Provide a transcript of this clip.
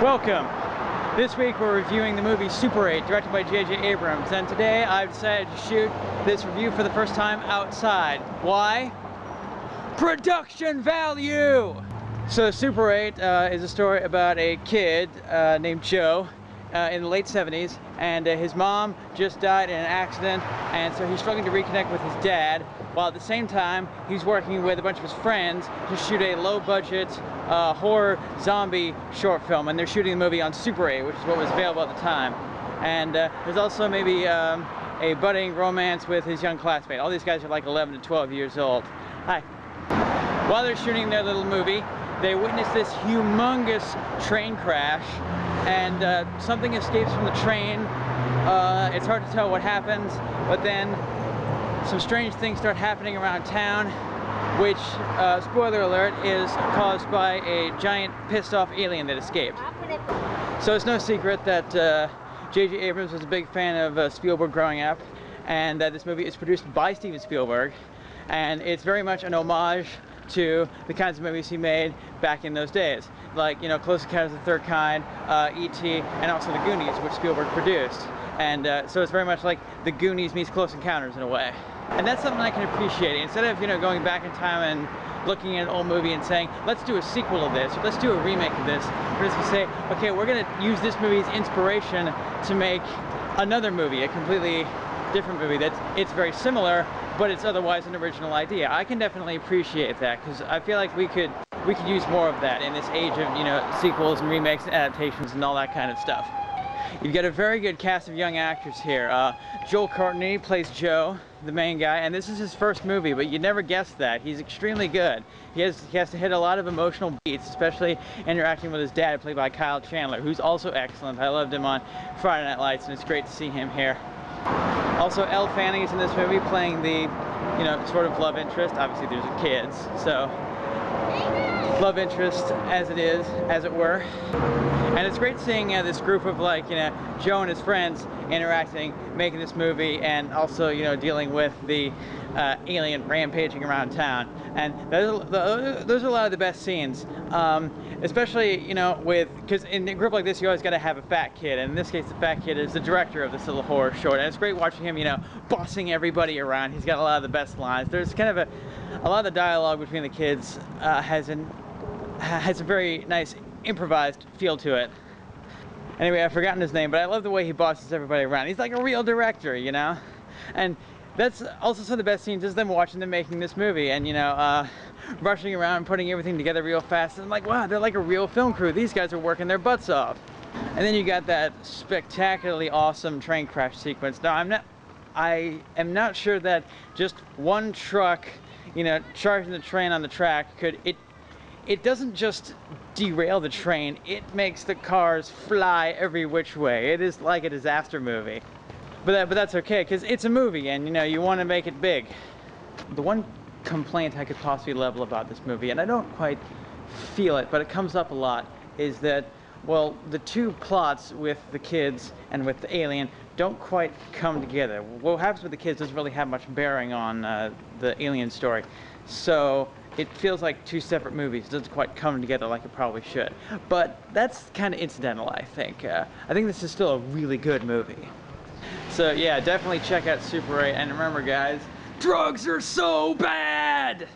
Welcome. This week we're reviewing the movie Super 8, directed by J.J. Abrams, and today I've decided to shoot this review for the first time outside. Why? Production value! So Super 8 is a story about a kid named Joe in the late 70s, and his mom just died in an accident, and so he's struggling to reconnect with his dad, while at the same time he's working with a bunch of his friends to shoot a low-budget horror zombie short film, and they're shooting the movie on Super 8, which is what was available at the time. And there's also maybe a budding romance with his young classmate. All these guys are like 11 to 12 years old. Hi. While they're shooting their little movie, they witness this humongous train crash, and something escapes from the train. It's hard to tell what happens, but then some strange things start happening around town, which, spoiler alert, is caused by a giant pissed off alien that escaped. So it's no secret that J.J. Abrams was a big fan of Spielberg growing up, and this movie is produced by Steven Spielberg, and it's very much an homage to the kinds of movies he made back in those days, like, you know, Close Encounters of the Third Kind, E.T., and also The Goonies, which Spielberg produced. And so it's very much like The Goonies meets Close Encounters in a way. And that's something I can appreciate. Instead of, you know, going back in time and looking at an old movie and saying, let's do a sequel of this, or let's do a remake of this, we're just going to say, okay, we're going to use this movie's inspiration to make another movie, a completely different movie it's very similar, but it's otherwise an original idea. I can definitely appreciate that, because I feel like we could use more of that in this age of, you know, sequels and remakes and adaptations and all that kind of stuff. You've got a very good cast of young actors here. Joel Courtney plays Joe, the main guy, and this is his first movie, but you'd never guess that. He's extremely good. He has to hit a lot of emotional beats, especially interacting with his dad, played by Kyle Chandler, who's also excellent. I loved him on Friday Night Lights, and it's great to see him here. Also, Elle Fanning is in this movie playing the, you know, sort of love interest. Obviously there's kids, so love interest as it were. And it's great seeing this group of, like, you know, Joe and his friends interacting, making this movie, and also, you know, dealing with the alien rampaging around town. And those are a lot of the best scenes, especially, you know, because in a group like this you always got to have a fat kid, and in this case the fat kid is the director of this little horror short, and it's great watching him, you know, bossing everybody around. He's got a lot of the best lines. There's kind of a lot of the dialogue between the kids has a very nice improvised feel to it. Anyway, I've forgotten his name, but I love the way he bosses everybody around. He's like a real director, you know? And that's also some of the best scenes, is them watching them making this movie and, you know, rushing around, putting everything together real fast. And I'm like, wow, they're like a real film crew. These guys are working their butts off. And then you got that spectacularly awesome train crash sequence. Now, I am not sure that just one truck, you know, charging the train on the track it doesn't just derail the train, it makes the cars fly every which way. It is like a disaster movie. But that's okay, because it's a movie, and, you know, you want to make it big. The one complaint I could possibly level about this movie, and I don't quite feel it, but it comes up a lot, is that, well, the two plots with the kids and with the alien don't quite come together. What happens with the kids doesn't really have much bearing on the alien story. So it feels like two separate movies. It doesn't quite come together like it probably should. But that's kind of incidental, I think. I think this is still a really good movie. So yeah, definitely check out Super 8. And remember, guys, drugs are so bad!